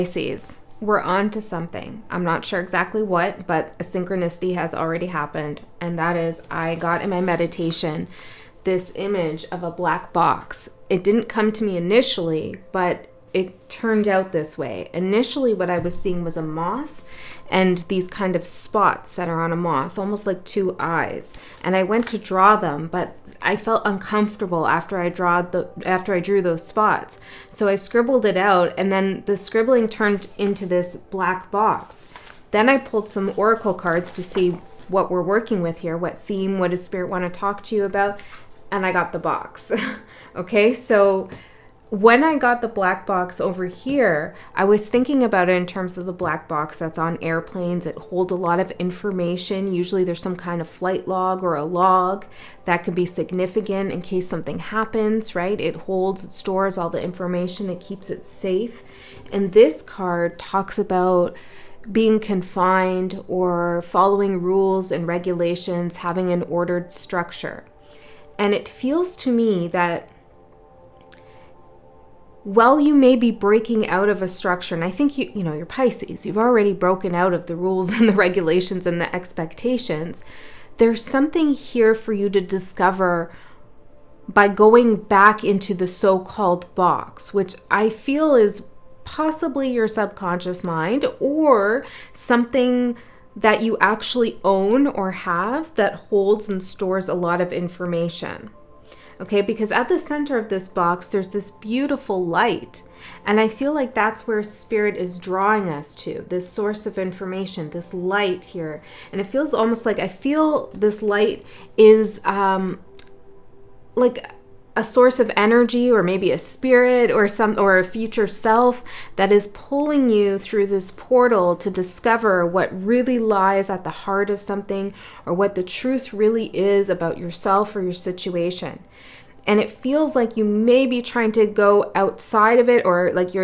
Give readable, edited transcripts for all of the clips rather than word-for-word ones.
Pisces, we're on to something. I'm not sure exactly what, but a synchronicity has already happened. And that is, I got in my meditation this image of a black box. It didn't come to me initially, but it turned out this way. Initially, what I was seeing was a moth and these kind of spots that are on a moth, almost like two eyes. And I went to draw them, but I felt uncomfortable after I drew those spots. So I scribbled it out, and then the scribbling turned into this black box. Then I pulled some oracle cards to see what we're working with here, what theme, what does Spirit want to talk to you about, and I got the box. Okay, so when I got the black box over here, I was thinking about it in terms of the black box that's on airplanes. It holds a lot of information. Usually there's some kind of flight log or a log that could be significant in case something happens, right? It holds, it stores all the information, it keeps it safe. And this card talks about being confined or following rules and regulations, having an ordered structure. And it feels to me that while you may be breaking out of a structure, and I think you're Pisces, you've already broken out of the rules and the regulations and the expectations, there's something here for you to discover by going back into the so-called box, which I feel is possibly your subconscious mind or something that you actually own or have that holds and stores a lot of information. Okay, because at the center of this box, there's this beautiful light. And I feel like that's where Spirit is drawing us to, this source of information, this light here. And it feels almost like I feel this light is like a source of energy, or maybe a spirit or a future self that is pulling you through this portal to discover what really lies at the heart of something, or what the truth really is about yourself or your situation. And it feels like you may be trying to go outside of it, or like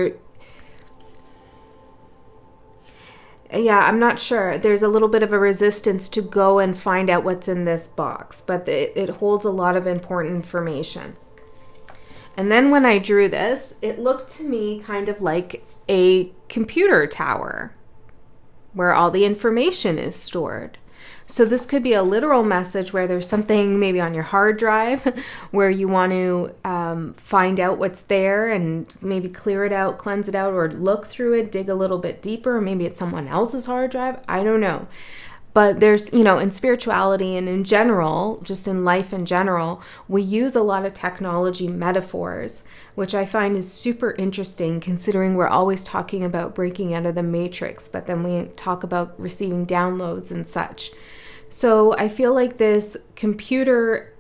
I'm not sure. There's a little bit of a resistance to go and find out what's in this box, but it holds a lot of important information. And then when I drew this, it looked to me kind of like a computer tower where all the information is stored. So this could be a literal message where there's something maybe on your hard drive where you want to find out what's there and maybe clear it out, cleanse it out, or look through it, dig a little bit deeper. Maybe it's someone else's hard drive. I don't know. But there's, in spirituality and in general, just in life in general, we use a lot of technology metaphors, which I find is super interesting considering we're always talking about breaking out of the matrix, but then we talk about receiving downloads and such. So I feel like this computer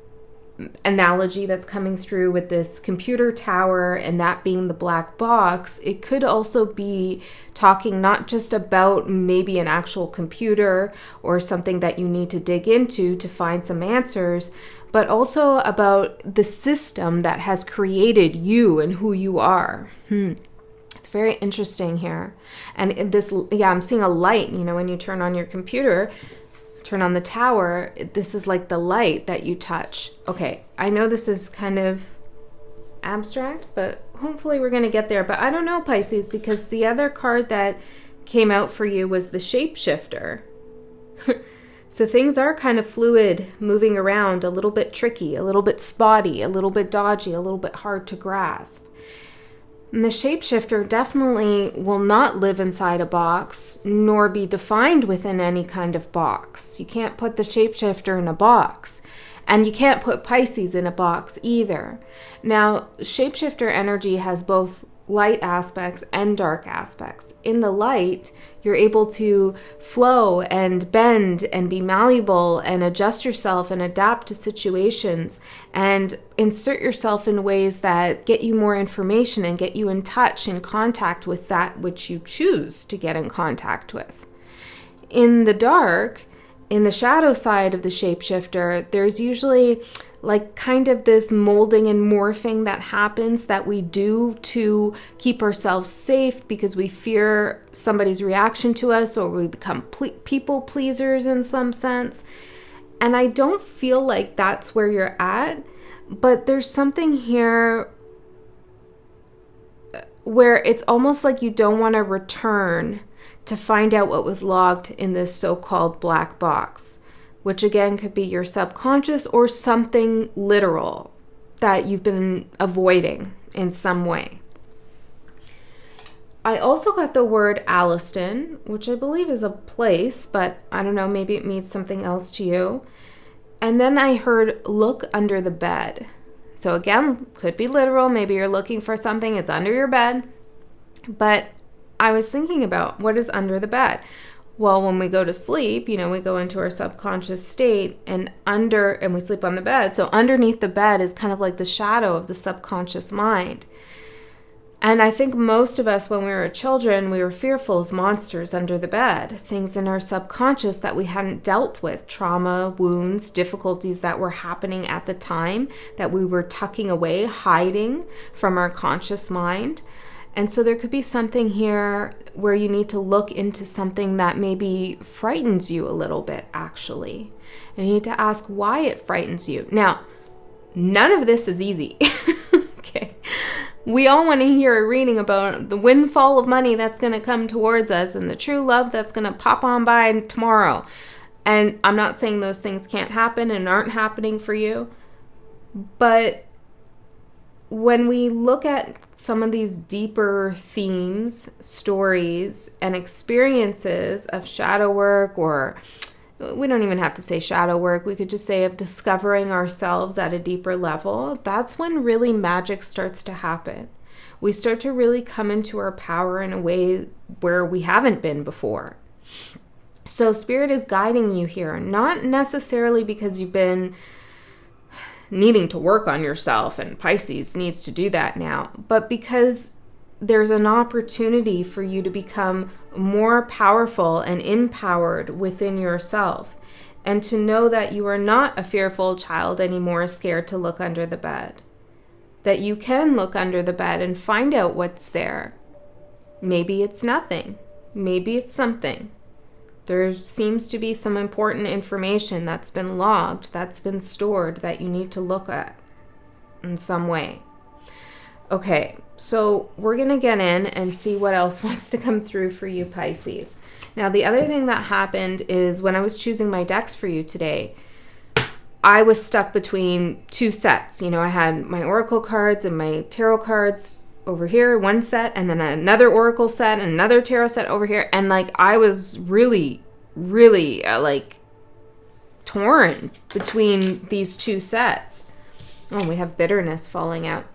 analogy that's coming through with this computer tower and that being the black box, it could also be talking not just about maybe an actual computer or something that you need to dig into to find some answers, but also about the system that has created you and who you are. It's very interesting here. And this, I'm seeing a light, when you turn on your computer, turn on the tower, this is like the light that you touch. Okay, I know this is kind of abstract, but hopefully we're going to get there. But I don't know, Pisces, because the other card that came out for you was the shapeshifter. So things are kind of fluid, moving around, a little bit tricky, a little bit spotty, a little bit dodgy, a little bit hard to grasp. And the shapeshifter definitely will not live inside a box, nor be defined within any kind of box. You can't put the shapeshifter in a box. And you can't put Pisces in a box either. Now, shapeshifter energy has both light aspects and dark aspects. In the light, you're able to flow and bend and be malleable and adjust yourself and adapt to situations and insert yourself in ways that get you more information and get you in touch, in contact with that which you choose to get in contact with. In the dark, in the shadow side of the shapeshifter, there's usually like kind of this molding and morphing that happens that we do to keep ourselves safe because we fear somebody's reaction to us, or we become people pleasers in some sense. And I don't feel like that's where you're at, but there's something here where it's almost like you don't want to return to find out what was logged in this so-called black box, which again could be your subconscious or something literal that you've been avoiding in some way. I also got the word Alliston, which I believe is a place, but I don't know, maybe it means something else to you. And then I heard look under the bed. So again, could be literal. Maybe you're looking for something, it's under your bed. But I was thinking about what is under the bed. Well, when we go to sleep, we go into our subconscious state and we sleep on the bed. So underneath the bed is kind of like the shadow of the subconscious mind. And I think most of us, when we were children, we were fearful of monsters under the bed, things in our subconscious that we hadn't dealt with, trauma, wounds, difficulties that were happening at the time that we were tucking away, hiding from our conscious mind. And so there could be something here where you need to look into something that maybe frightens you a little bit, actually. And you need to ask why it frightens you. Now, none of this is easy. Okay. We all want to hear a reading about the windfall of money that's going to come towards us and the true love that's going to pop on by tomorrow. And I'm not saying those things can't happen and aren't happening for you. But when we look at some of these deeper themes, stories, and experiences of shadow work, or we don't even have to say shadow work, we could just say of discovering ourselves at a deeper level, that's when really magic starts to happen. We start to really come into our power in a way where we haven't been before. So Spirit is guiding you here, not necessarily because you've been needing to work on yourself, and Pisces needs to do that now, but because there's an opportunity for you to become more powerful and empowered within yourself, and to know that you are not a fearful child anymore, scared to look under the bed. That you can look under the bed and find out what's there. Maybe it's nothing. Maybe it's something. There seems to be some important information that's been logged, that's been stored, that you need to look at in some way. Okay, so we're going to get in and see what else wants to come through for you, Pisces. Now, the other thing that happened is when I was choosing my decks for you today, I was stuck between two sets. I had my oracle cards and my tarot cards over here, one set, and then another oracle set and another tarot set over here. And I was really, really torn between these two sets. Oh, we have bitterness falling out.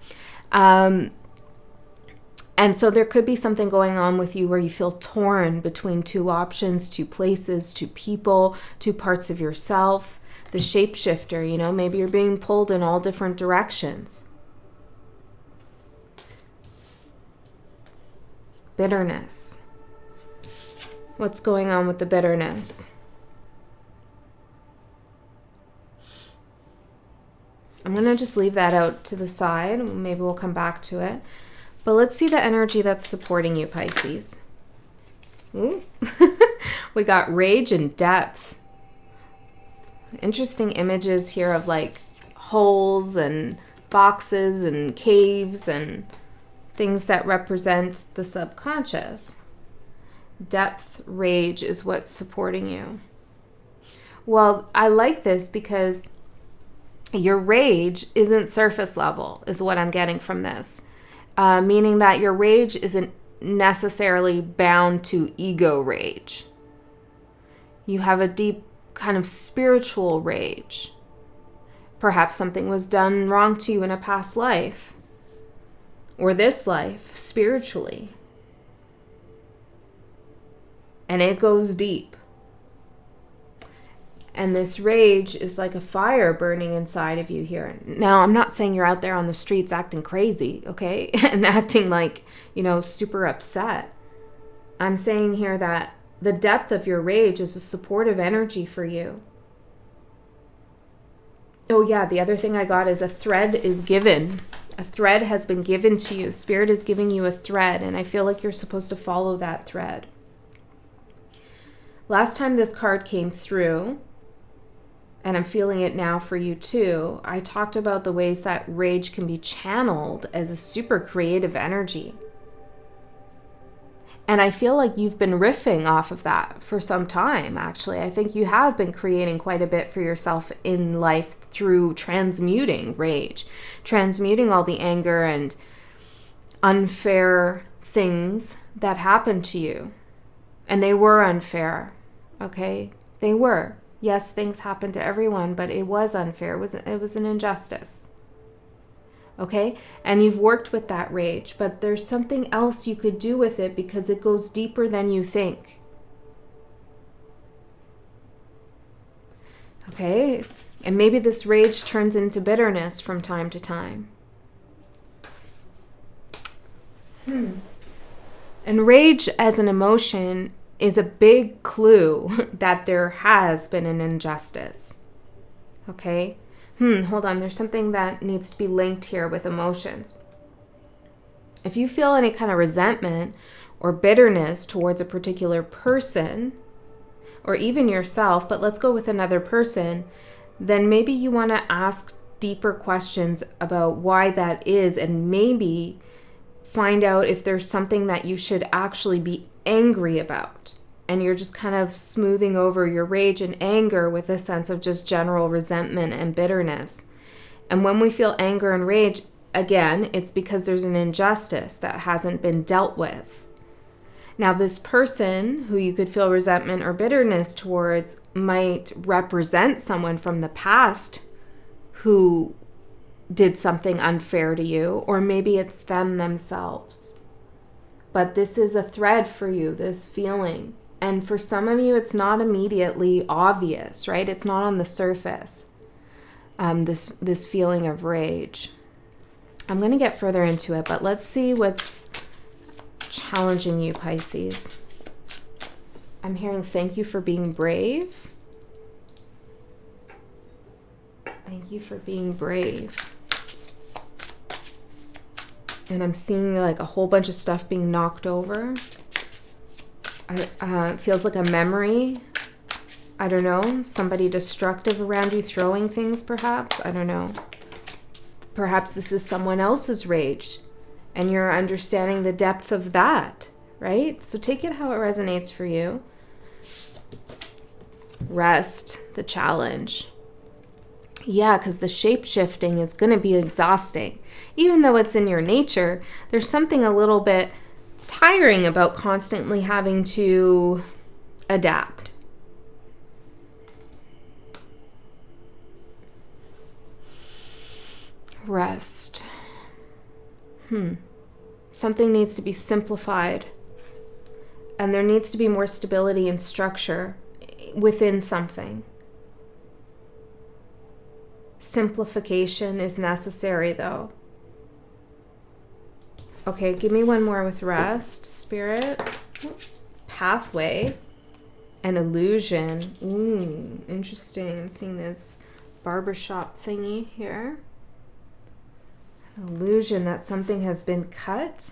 And so there could be something going on with you where you feel torn between two options, two places, two people, two parts of yourself. The shapeshifter, maybe you're being pulled in all different directions. Bitterness. What's going on with the bitterness? I'm going to just leave that out to the side. Maybe we'll come back to it. But let's see the energy that's supporting you, Pisces. Ooh. We got rage and depth. Interesting images here of holes and boxes and caves and things that represent the subconscious. Depth, rage is what's supporting you. Well, I like this because your rage isn't surface level, is what I'm getting from this. Meaning that your rage isn't necessarily bound to ego rage. You have a deep kind of spiritual rage. Perhaps something was done wrong to you in a past life, or this life, spiritually. And it goes deep. And this rage is like a fire burning inside of you here. Now, I'm not saying you're out there on the streets acting crazy, okay? And acting super upset. I'm saying here that the depth of your rage is a supportive energy for you. Oh yeah, the other thing I got is a thread is given. A thread has been given to you. Spirit is giving you a thread, and I feel like you're supposed to follow that thread. Last time this card came through, and I'm feeling it now for you too, I talked about the ways that rage can be channeled as a super creative energy. And I feel like you've been riffing off of that for some time, actually. I think you have been creating quite a bit for yourself in life through transmuting rage, transmuting all the anger and unfair things that happened to you. And they were unfair, okay? They were. Yes, things happened to everyone, but it was unfair. It was an injustice. Okay? And you've worked with that rage, but there's something else you could do with it because it goes deeper than you think. Okay? And maybe this rage turns into bitterness from time to time. And rage as an emotion is a big clue that there has been an injustice. Okay? Hold on. There's something that needs to be linked here with emotions. If you feel any kind of resentment or bitterness towards a particular person, or even yourself, but let's go with another person, then maybe you want to ask deeper questions about why that is, and maybe find out if there's something that you should actually be angry about. And you're just kind of smoothing over your rage and anger with a sense of just general resentment and bitterness. And when we feel anger and rage, again, it's because there's an injustice that hasn't been dealt with. Now, this person who you could feel resentment or bitterness towards might represent someone from the past who did something unfair to you, or maybe it's them themselves. But this is a thread for you, this feeling. And for some of you, it's not immediately obvious, right? It's not on the surface, this feeling of rage. I'm going to get further into it, but let's see what's challenging you, Pisces. I'm hearing thank you for being brave. Thank you for being brave. And I'm seeing like a whole bunch of stuff being knocked over. It feels like a memory. I don't know. Somebody destructive around you throwing things, perhaps. I don't know. Perhaps this is someone else's rage, and you're understanding the depth of that, right? So take it how it resonates for you. Rest, the challenge. Yeah, because the shape-shifting is going to be exhausting. Even though it's in your nature, there's something a little bit tiring about constantly having to adapt. Rest. Something needs to be simplified, and there needs to be more stability and structure within something. Simplification is necessary, though. Okay, give me one more with rest, spirit. Pathway and illusion. Ooh, interesting. I'm seeing this barbershop thingy here. An illusion that something has been cut.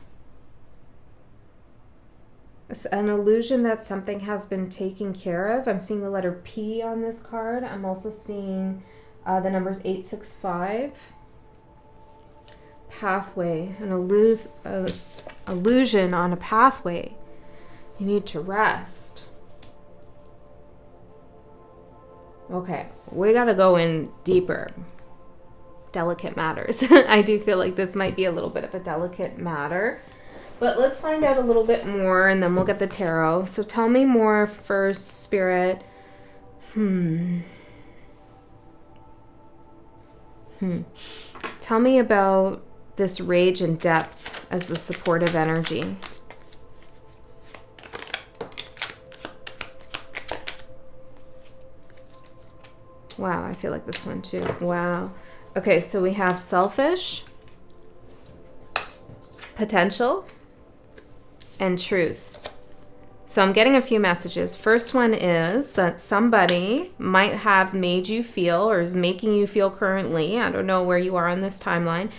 An illusion that something has been taken care of. I'm seeing the letter P on this card. I'm also seeing the numbers 865. Pathway, an illusion on a pathway. You need to rest. Okay, we gotta go in deeper. Delicate matters. I do feel like this might be a little bit of a delicate matter. But let's find out a little bit more, and then we'll get the tarot. So tell me more first, Spirit. Tell me about this rage and depth as the supportive energy. Wow, I feel like this one too. Wow. Okay, so we have selfish, potential, and truth. So I'm getting a few messages. First one is that somebody might have made you feel, or is making you feel currently, I don't know where you are on this timeline,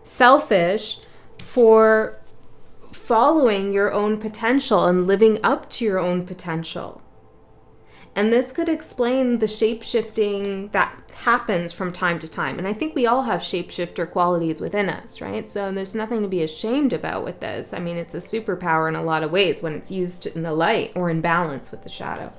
selfish for following your own potential and living up to your own potential. And this could explain the shape-shifting that happens from time to time. And I think we all have shapeshifter qualities within us, right? So there's nothing to be ashamed about with this. I mean, it's a superpower in a lot of ways when it's used in the light or in balance with the shadow.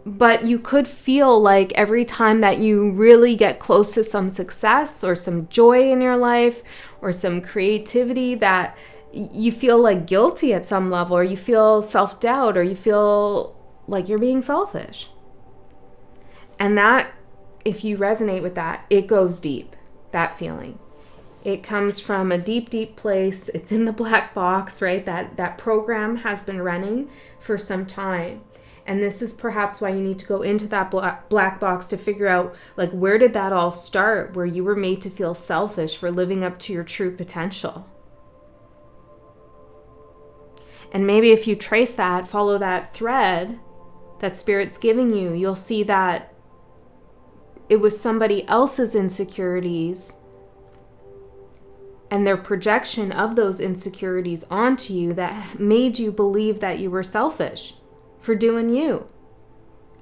But you could feel like every time that you really get close to some success or some joy in your life or some creativity, that you feel like guilty at some level, or you feel self-doubt, or you feel like you're being selfish. And that, if you resonate with that, it goes deep, that feeling. It comes from a deep, deep place. It's in the black box, right? That program has been running for some time. And this is perhaps why you need to go into that black box to figure out, like, where did that all start, where you were made to feel selfish for living up to your true potential? And maybe if you trace that, follow that thread that Spirit's giving you, you'll see that it was somebody else's insecurities and their projection of those insecurities onto you that made you believe that you were selfish for doing you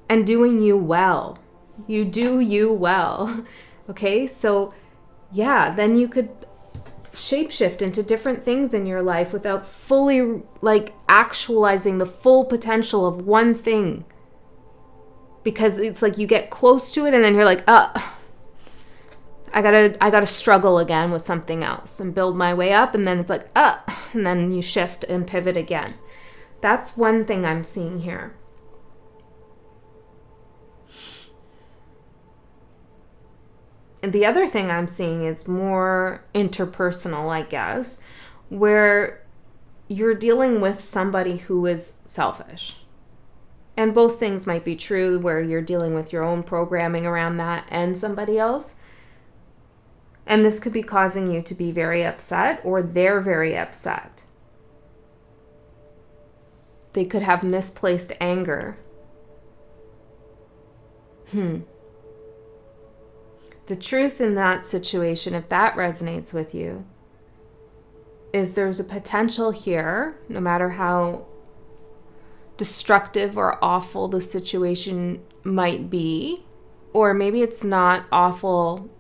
and doing you well. You do you well. Okay, so yeah, then you could shapeshift into different things in your life without fully like actualizing the full potential of one thing, because it's like you get close to it and then you're like, I gotta struggle again with something else and build my way up, and then it's like and then you shift and pivot again. That's one thing I'm seeing here. And the other thing I'm seeing is more interpersonal, I guess, where you're dealing with somebody who is selfish. And both things might be true, where you're dealing with your own programming around that and somebody else. And this could be causing you to be very upset, or they're very upset. They could have misplaced anger. The truth in that situation, if that resonates with you, is there's a potential here, no matter how destructive or awful the situation might be, or maybe it's not awful,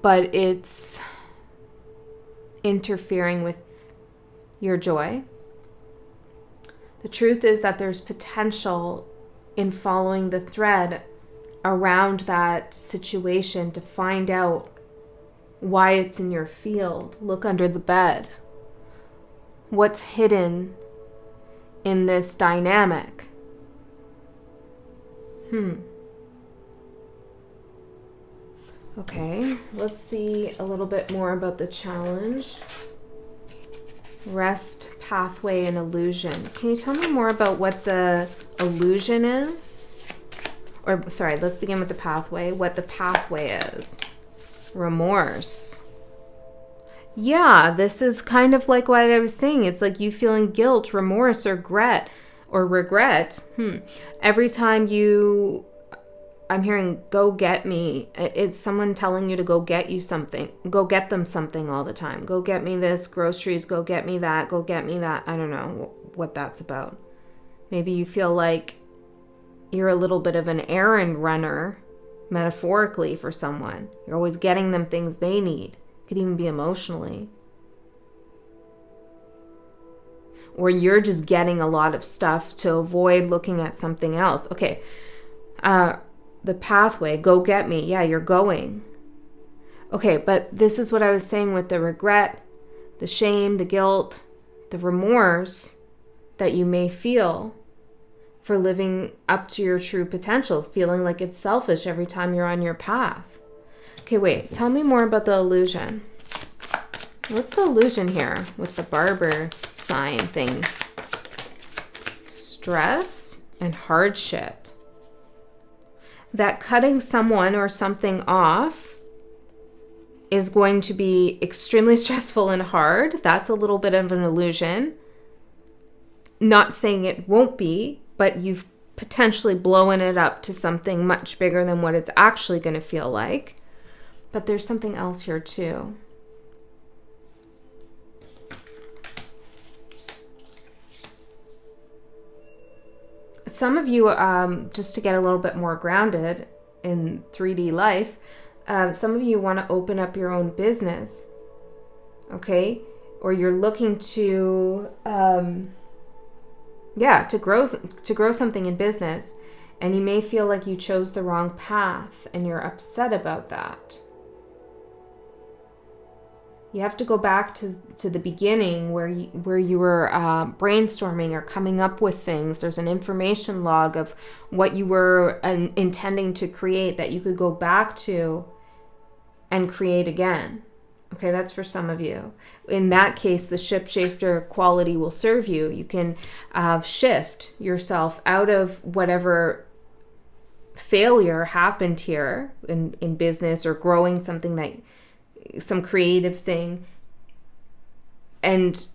but it's interfering with your joy. The truth is that there's potential in following the thread around that situation to find out why it's in your field. Look under the bed. What's hidden in this dynamic? Okay, let's see a little bit more about the challenge. Rest, pathway, and illusion. Can you tell me more about what the illusion is? Or, sorry, let's begin with the pathway. What the pathway is. Remorse. Yeah, this is kind of like what I was saying. It's like you feeling guilt, remorse, or regret. Every time I'm hearing go get me. It's someone telling you to go get you something. Go get them something all the time. Go get me this, groceries, go get me that, go get me that. I don't know what that's about. Maybe you feel like you're a little bit of an errand runner, metaphorically, for someone. You're always getting them things they need. It could even be emotionally. Or you're just getting a lot of stuff to avoid looking at something else. Okay. The pathway, go get me. Yeah, you're going. Okay, but this is what I was saying with the regret, the shame, the guilt, the remorse that you may feel for living up to your true potential, feeling like it's selfish every time you're on your path. Okay, wait, tell me more about the illusion. What's the illusion here with the barber sign thing? Stress and hardship. That cutting someone or something off is going to be extremely stressful and hard. That's a little bit of an illusion. Not saying it won't be, but you've potentially blown it up to something much bigger than what it's actually going to feel like. But there's something else here too. some of you, just to get a little bit more grounded in 3D life, some of you want to open up your own business, okay? Or you're looking to, to grow something in business, and you may feel like you chose the wrong path, and you're upset about that. You have to go back to the beginning where you were brainstorming or coming up with things. There's an information log of what you were intending to create that you could go back to and create again. Okay, that's for some of you. In that case, the shifter quality will serve you. You can shift yourself out of whatever failure happened here in business or growing something some creative thing, and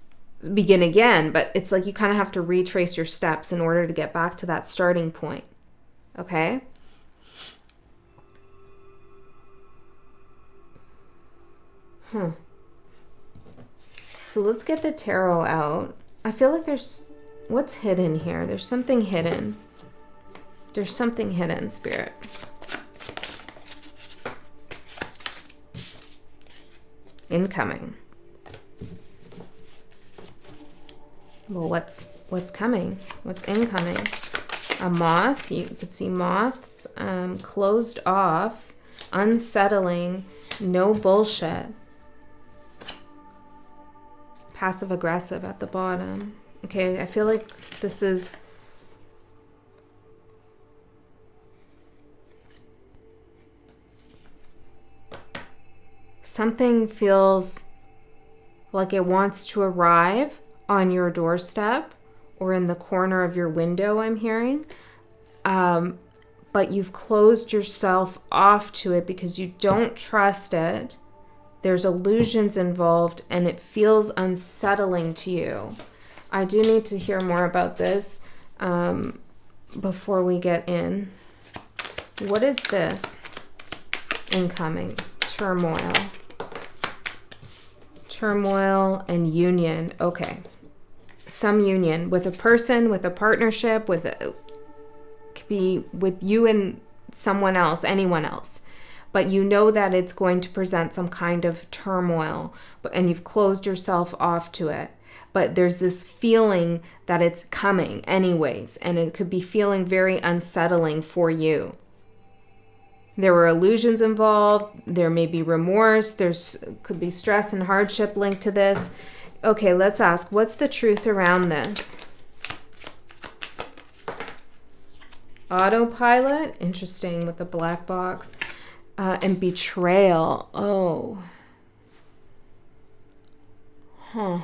begin again. But it's like you kind of have to retrace your steps in order to get back to that starting point. Okay? So let's get the tarot out. I feel like what's hidden here? There's something hidden. There's something hidden, Spirit. Incoming. Well, what's coming? What's incoming? A moth. You could see moths. Closed off. Unsettling. No bullshit. Passive aggressive at the bottom. Okay, I feel like this is... Something feels like it wants to arrive on your doorstep or in the corner of your window, I'm hearing. But you've closed yourself off to it because you don't trust it. There's illusions involved and it feels unsettling to you. I do need to hear more about this before we get in. What is this? Incoming. Turmoil. Turmoil and union. Okay. Some union with a person, with a partnership, could be with you and someone else, anyone else. But you know that it's going to present some kind of turmoil, and you've closed yourself off to it. But there's this feeling that it's coming anyways, and it could be feeling very unsettling for you. There were illusions involved. There may be remorse. Could be stress and hardship linked to this. Okay, let's ask, what's the truth around this? Autopilot, interesting with the black box. And betrayal. Oh. Huh.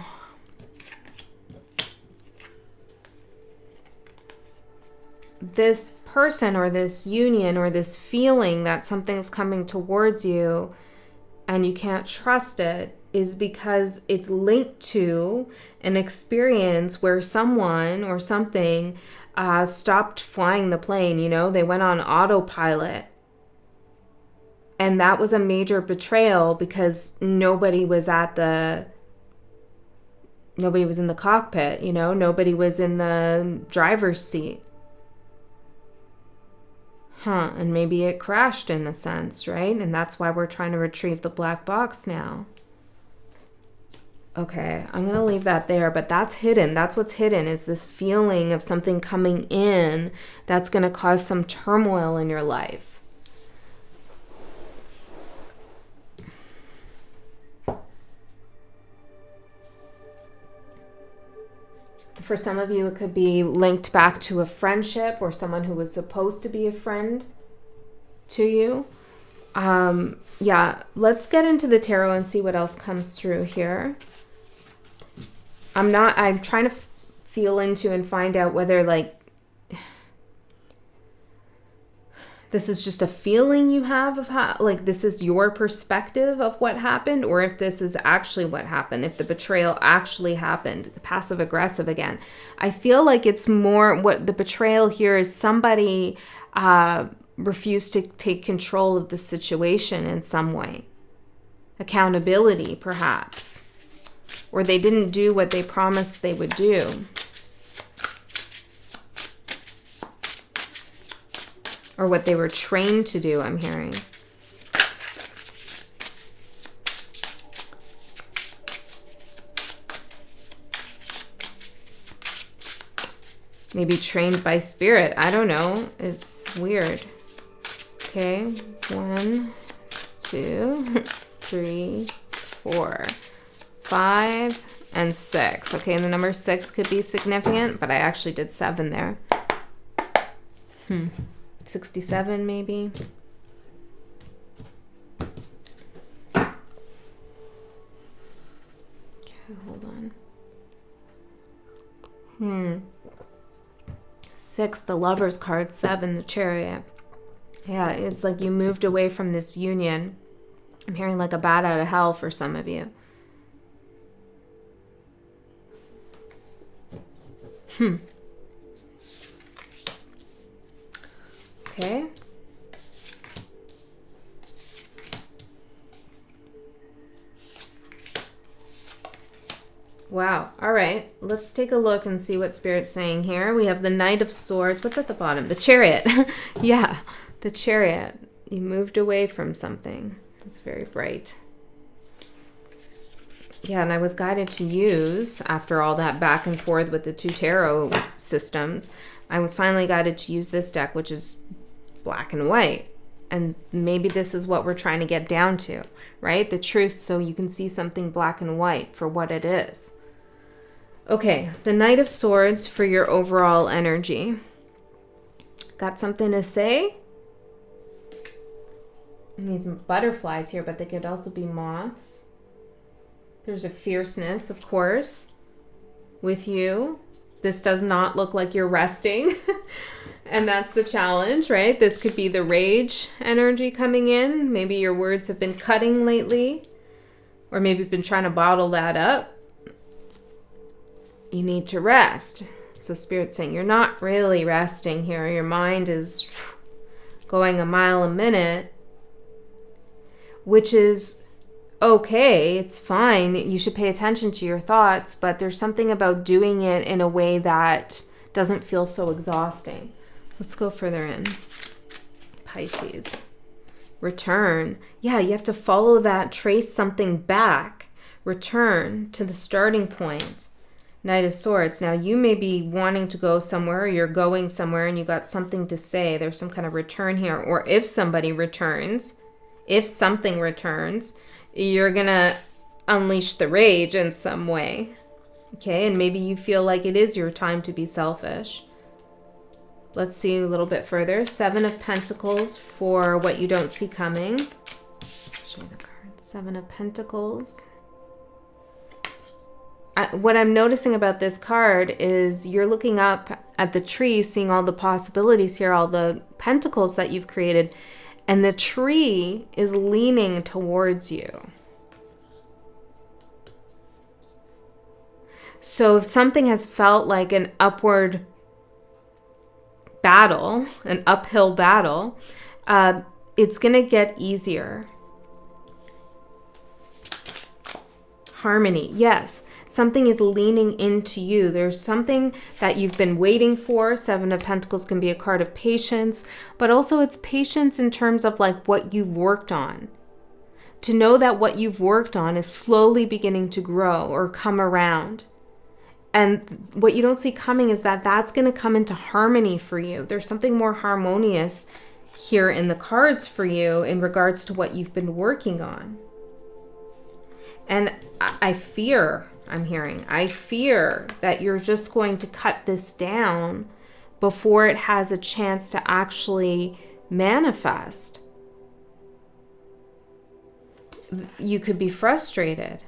This person or this union or this feeling that something's coming towards you and you can't trust it is because it's linked to an experience where someone or something stopped flying the plane. You know, they went on autopilot. And that was a major betrayal because nobody was in the cockpit, you know, nobody was in the driver's seat. And maybe it crashed in a sense, right? And that's why we're trying to retrieve the black box now. Okay, I'm going to leave that there, but that's hidden. That's what's hidden, is this feeling of something coming in that's going to cause some turmoil in your life. For some of you, it could be linked back to a friendship or someone who was supposed to be a friend to you. Let's get into the tarot and see what else comes through here. I'm trying to feel into and find out whether this is just a feeling you have of how, this is your perspective of what happened, or if this is actually what happened, if the betrayal actually happened. Passive aggressive again. I feel like it's more what the betrayal here is somebody refused to take control of the situation in some way. Accountability, perhaps. Or they didn't do what they promised they would do. or what they were trained to do, I'm hearing. Maybe trained by spirit. I don't know. It's weird. Okay. 1, 2, 3, 4, 5, and 6. Okay, and the number 6 could be significant, but I actually did 7 there. 67 maybe. Okay, hold on. 6, the Lover's card. 7, the Chariot. Yeah, it's like you moved away from this union. I'm hearing like a bat out of hell for some of you. Okay. Wow. All right. Let's take a look and see what Spirit's saying here. We have the Knight of Swords. What's at the bottom? The Chariot. Yeah, the Chariot. You moved away from something. That's very bright. Yeah, and I was guided to use, after all that back and forth with the 2 tarot systems, I was finally guided to use this deck, which is black and white. And maybe this is what we're trying to get down to, right? The truth, so you can see something black and white for what it is. Okay, the Knight of Swords for your overall energy. Got something to say? I need some butterflies here, but they could also be moths. There's a fierceness, of course, with you. This does not look like you're resting. And that's the challenge, right? This could be the rage energy coming in. Maybe your words have been cutting lately. Or maybe you've been trying to bottle that up. You need to rest. So Spirit's saying you're not really resting here. Your mind is going a mile a minute, which is okay. It's fine. You should pay attention to your thoughts, but there's something about doing it in a way that doesn't feel so exhausting. Let's go further in. Pisces. Return. Yeah, you have to follow that, trace something back. Return to the starting point. Knight of Swords. Now, you may be wanting to go somewhere, or you're going somewhere and you got something to say. There's some kind of return here. Or if somebody returns, if something returns, you're going to unleash the rage in some way. Okay, and maybe you feel like it is your time to be selfish. Let's see a little bit further. 7 of Pentacles for what you don't see coming. Show me the card. 7 of Pentacles. What I'm noticing about this card is you're looking up at the tree, seeing all the possibilities here, all the pentacles that you've created, and the tree is leaning towards you. So if something has felt like an upward battle, an uphill battle, it's going to get easier. Harmony, yes. Something is leaning into you. There's something that you've been waiting for. 7 of Pentacles can be a card of patience, but also it's patience in terms of like what you've worked on. To know that what you've worked on is slowly beginning to grow or come around. And what you don't see coming is that that's going to come into harmony for you. There's something more harmonious here in the cards for you in regards to what you've been working on. And I fear that you're just going to cut this down before it has a chance to actually manifest. You could be frustrated.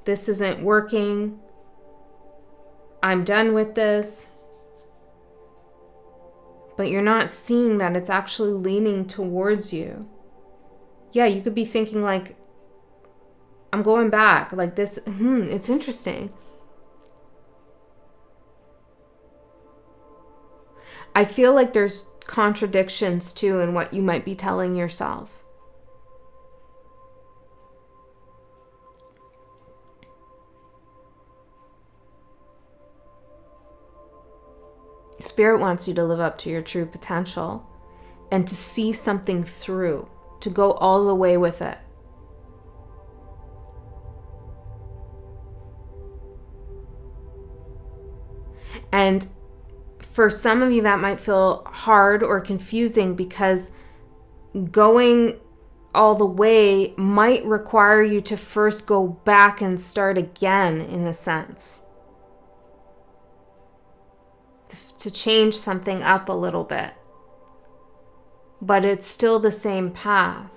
This isn't working. I'm done with this. But you're not seeing that it's actually leaning towards you. Yeah, you could be thinking like, I'm going back like this. It's interesting. I feel like there's contradictions too in what you might be telling yourself. Spirit wants you to live up to your true potential. and to see something through, to go all the way with it. And for some of you, that might feel hard or confusing because going all the way might require you to first go back and start again, in a sense. To change something up a little bit. But it's still the same path.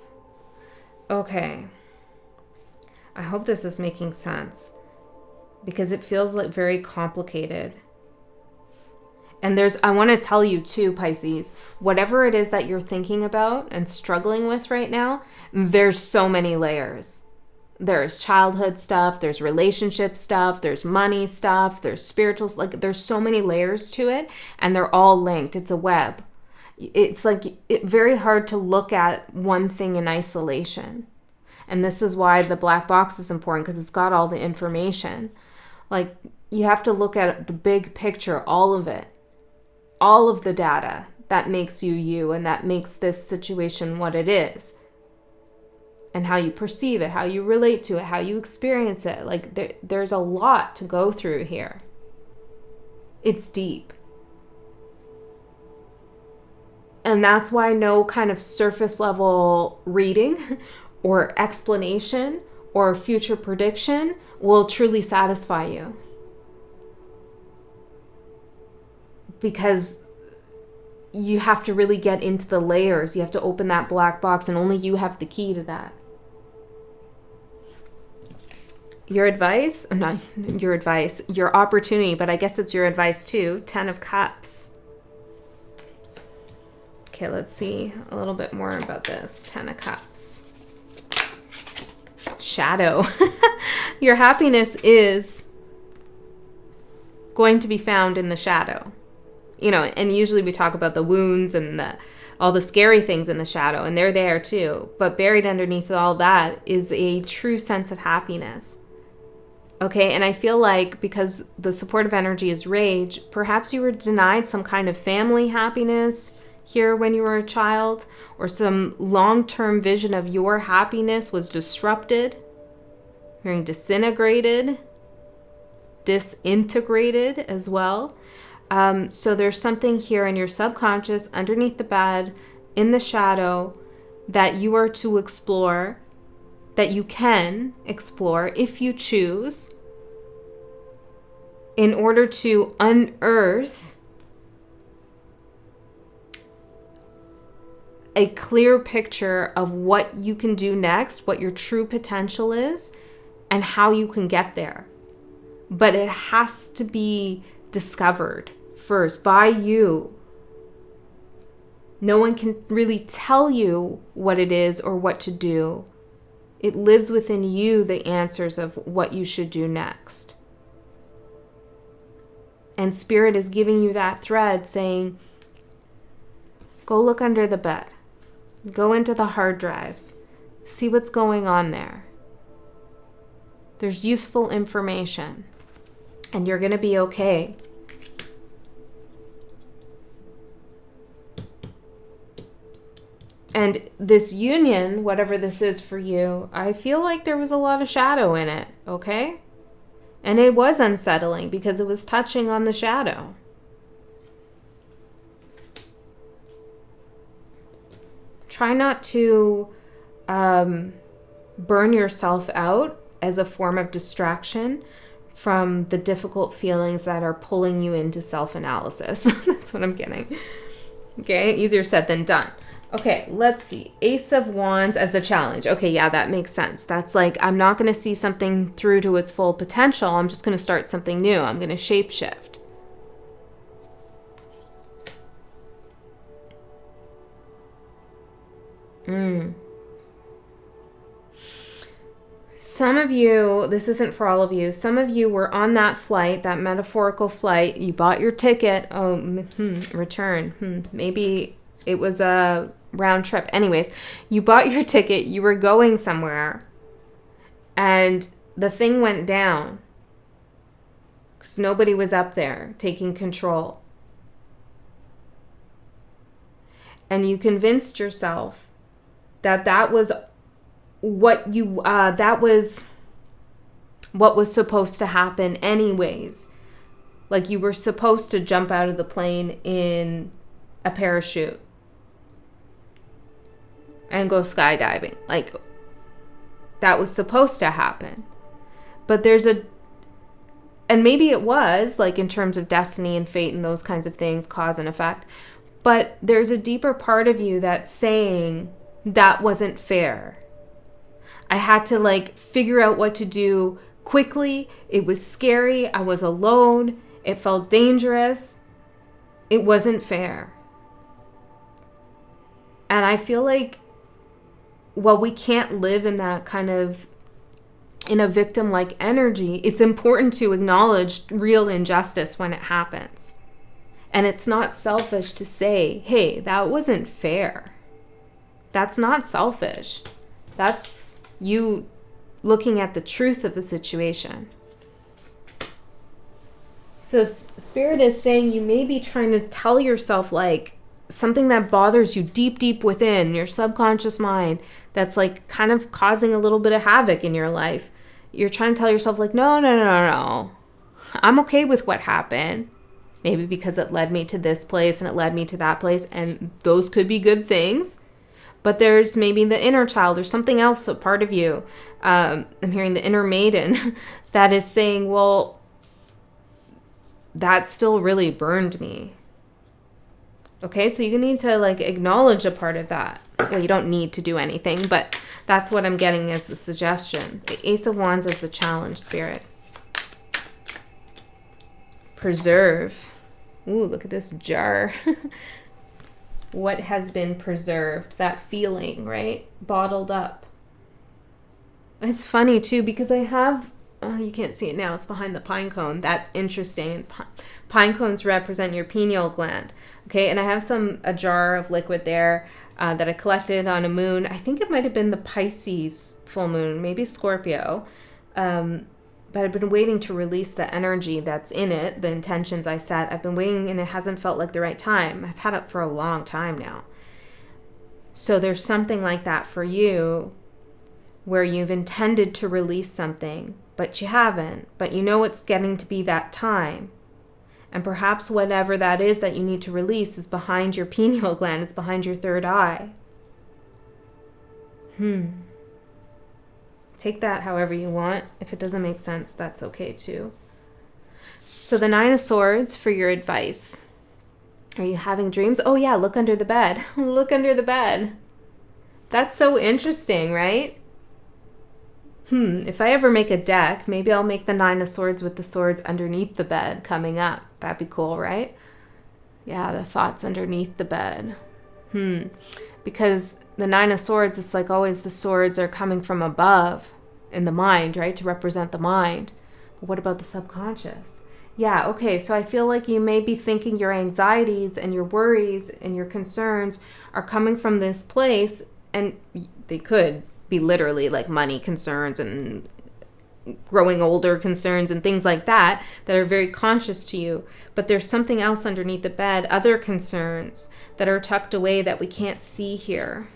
Okay. I hope this is making sense, because it feels like very complicated. And I want to tell you too, Pisces, whatever it is that you're thinking about and struggling with right now, there's so many layers. There's childhood stuff, there's relationship stuff, there's money stuff, there's spiritual, like there's so many layers to it, and they're all linked. It's a web. It's like very hard to look at one thing in isolation. And this is why the black box is important, because it's got all the information. Like, you have to look at the big picture, all of it. All of the data that makes you you, and that makes this situation what it is, and how you perceive it, how you relate to it, how you experience it. Like there's a lot to go through here. It's deep. And that's why no kind of surface level reading or explanation or future prediction will truly satisfy you. Because you have to really get into the layers. You have to open that black box, and only you have the key to that. Your advice, not your advice, your opportunity, but I guess it's your advice too. 10 of Cups. Okay, let's see a little bit more about this. 10 of Cups. Shadow. Your happiness is going to be found in the shadow. You know, and usually we talk about the wounds and all the scary things in the shadow, and they're there too. But buried underneath all that is a true sense of happiness. Okay, and I feel like because the supportive energy is rage, perhaps you were denied some kind of family happiness here when you were a child, or some long-term vision of your happiness was disrupted, being disintegrated, disintegrated as well. So there's something here in your subconscious, underneath the bed, in the shadow, that you are to explore, that you can explore if you choose, in order to unearth a clear picture of what you can do next, what your true potential is, and how you can get there. But it has to be discovered first by you. No one can really tell you what it is or what to do. It lives within you, the answers of what you should do next. And Spirit is giving you that thread, saying, go look under the bed. Go into the hard drives. See what's going on there. There's useful information. And you're going to be okay. And this union, whatever this is for you, I feel like there was a lot of shadow in it, okay? And it was unsettling because it was touching on the shadow. Try not to burn yourself out as a form of distraction from the difficult feelings that are pulling you into self-analysis. That's what I'm getting. Okay, easier said than done. Okay, let's see. Ace of Wands as the challenge. Okay, yeah, that makes sense. That's like, I'm not going to see something through to its full potential. I'm just going to start something new. I'm going to shapeshift. Some of you, this isn't for all of you, some of you were on that flight, that metaphorical flight. You bought your ticket. Return. Maybe it was a round trip. Anyways, you bought your ticket. You were going somewhere. And the thing went down. Because nobody was up there taking control. and you convinced yourself that that was what you that was what was supposed to happen anyways. Like you were supposed to jump out of the plane in a parachute and go skydiving. Like that was supposed to happen. But and maybe it was, like in terms of destiny and fate and those kinds of things, cause and effect. But there's a deeper part of you that's saying that wasn't fair. I had to like figure out what to do quickly. It was scary. I was alone. It felt dangerous. It wasn't fair. And I feel like, while we can't live in that kind of, in a victim-like energy, it's important to acknowledge real injustice when it happens. And it's not selfish to say, hey, that wasn't fair. That's not selfish. That's you looking at the truth of the situation. So Spirit is saying you may be trying to tell yourself like something that bothers you deep, deep within your subconscious mind that's like kind of causing a little bit of havoc in your life. You're trying to tell yourself like, no. I'm okay with what happened. Maybe because it led me to this place and it led me to that place. And those could be good things. But there's maybe the inner child or something else, a part of you. I'm hearing the inner maiden that is saying, well, that still really burned me. Okay, so you need to like acknowledge a part of that. Well, you don't need to do anything, but that's what I'm getting as the suggestion. The Ace of Wands as the challenge, Spirit. Preserve. Ooh, look at this jar. What has been preserved? That feeling, right? Bottled up. It's funny too because I have, you can't see it now, it's behind the pine cone. That's interesting. Pine cones represent your pineal gland. Okay, and I have a jar of liquid there that I collected on a moon. I think it might have been the Pisces full moon, maybe Scorpio. But I've been waiting to release the energy that's in it, the intentions I set. I've been waiting and it hasn't felt like the right time. I've had it for a long time now. So there's something like that for you where you've intended to release something, but you haven't. But you know it's getting to be that time. And perhaps whatever that is that you need to release is behind your pineal gland, is behind your third eye. Take that however you want. If it doesn't make sense, that's okay too. So the Nine of Swords for your advice. Are you having dreams? Oh yeah, look under the bed. Look under the bed. That's so interesting, right? If I ever make a deck, maybe I'll make the Nine of Swords with the swords underneath the bed coming up. That'd be cool, right? Yeah, the thoughts underneath the bed. Because the Nine of Swords, it's like always the swords are coming from above in the mind, right? To represent the mind. But what about the subconscious? Yeah, okay, so I feel like you may be thinking your anxieties and your worries and your concerns are coming from this place, and they could be literally like money concerns and growing older concerns and things like that are very conscious to you. But there's something else underneath the bed, other concerns that are tucked away that we can't see here.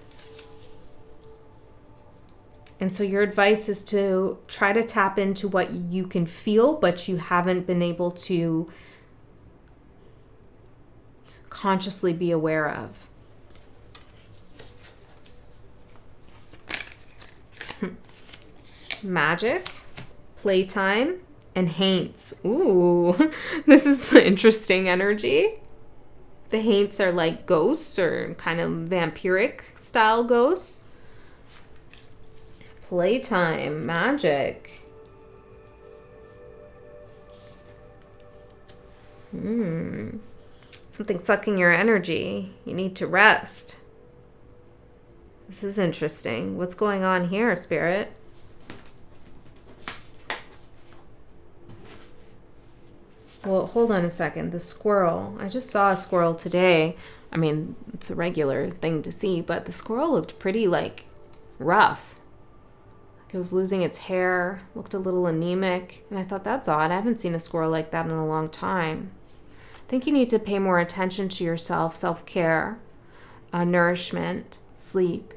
And so your advice is to try to tap into what you can feel, but you haven't been able to consciously be aware of. Magic, playtime, and haints. Ooh, this is interesting energy. The haints are like ghosts or kind of vampiric style ghosts. Playtime, magic. Something sucking your energy. You need to rest. This is interesting. What's going on here, Spirit? Well, hold on a second. The squirrel. I just saw a squirrel today. I mean, it's a regular thing to see, but the squirrel looked pretty, like, rough. Like it was losing its hair, looked a little anemic, and I thought, that's odd. I haven't seen a squirrel like that in a long time. I think you need to pay more attention to yourself, self-care. nourishment, sleep.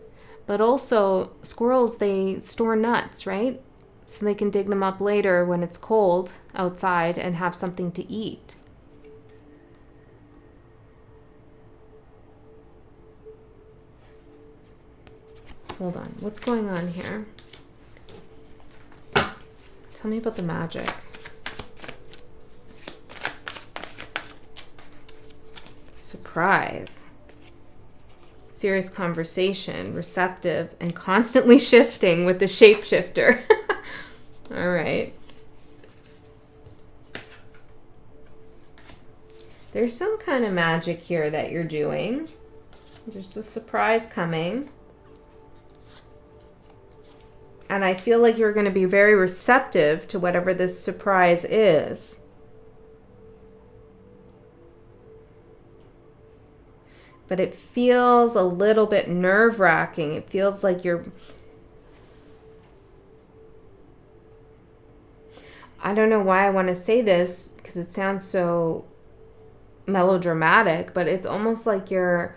But also squirrels, they store nuts, right? So they can dig them up later when it's cold outside and have something to eat. Hold on, what's going on here? Tell me about the magic. Surprise. Serious conversation, receptive, and constantly shifting with the shapeshifter. All right. There's some kind of magic here that you're doing. There's a surprise coming. And I feel like you're going to be very receptive to whatever this surprise is. But it feels a little bit nerve-wracking. It feels like you're... I don't know why I want to say this because it sounds so melodramatic, but it's almost like you're...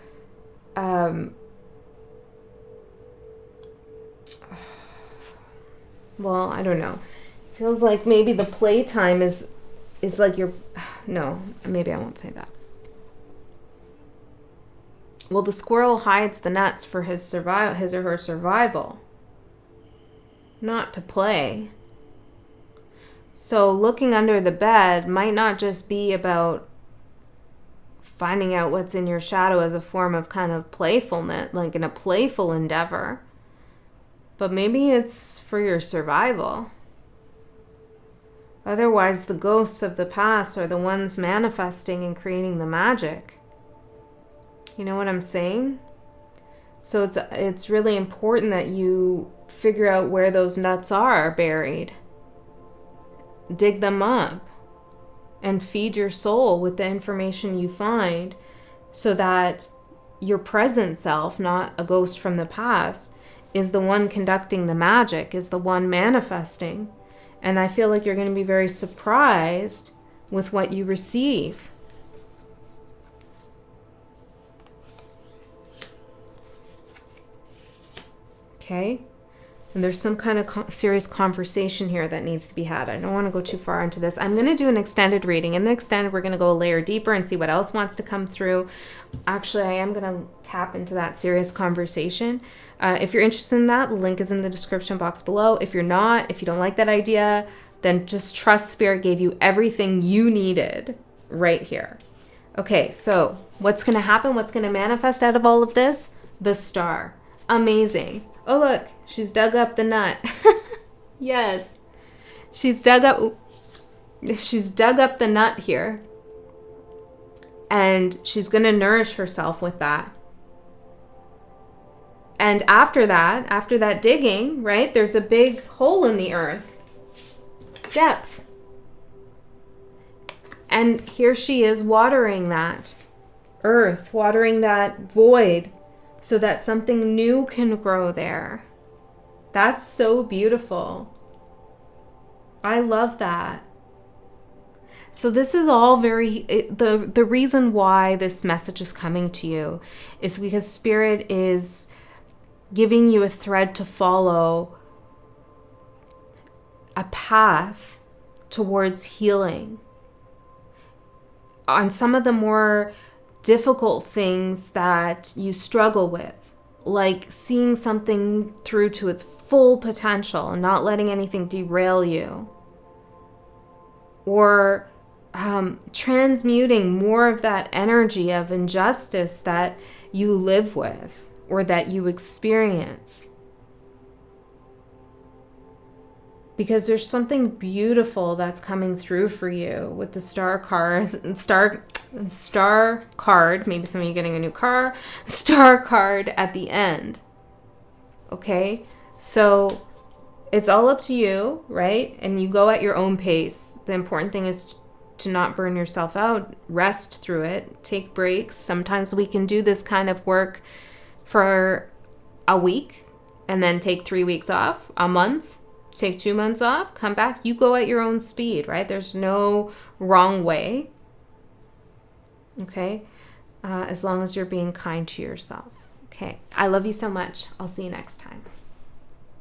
well, I don't know. It feels like maybe the playtime is like you're... No, maybe I won't say that. Well, the squirrel hides the nuts for his or her survival, not to play. So looking under the bed might not just be about finding out what's in your shadow as a form of kind of playfulness, like in a playful endeavor, but maybe it's for your survival. Otherwise, the ghosts of the past are the ones manifesting and creating the magic. You know what I'm saying? So it's really important that you figure out where those nuts are buried. Dig them up and feed your soul with the information you find so that your present self, not a ghost from the past, is the one conducting the magic, is the one manifesting. And I feel like you're going to be very surprised with what you receive. Okay? And there's some kind of serious conversation here that needs to be had. I don't want to go too far into this. I'm going to do an extended reading. In the extended, we're going to go a layer deeper and see what else wants to come through. Actually, I am going to tap into that serious conversation. If you're interested in that, the link is in the description box below. If you're not, if you don't like that idea, then just trust Spirit gave you everything you needed right here. Okay, so what's going to happen? What's going to manifest out of all of this? The star. Amazing. Oh, look, she's dug up the nut. Yes. She's dug up the nut here. And she's going to nourish herself with that. And after that digging, right, there's a big hole in the earth. Depth. And here she is watering that earth, watering that void, so that something new can grow there. That's so beautiful. I love that. So this is all the reason why this message is coming to you is because Spirit is giving you a thread to follow, a path towards healing. On some of the more difficult things that you struggle with, like seeing something through to its full potential and not letting anything derail you, or transmuting more of that energy of injustice that you live with or that you experience. Because there's something beautiful that's coming through for you with the star card. Maybe some of you getting a new car. Star card at the end. Okay? So it's all up to you, right? And you go at your own pace. The important thing is to not burn yourself out. Rest through it. Take breaks. Sometimes we can do this kind of work for a week and then take 3 weeks off, a month. Take 2 months off, come back. You go at your own speed, right? There's no wrong way. Okay? as long as you're being kind to yourself. Okay, I love you so much. I'll see you next time.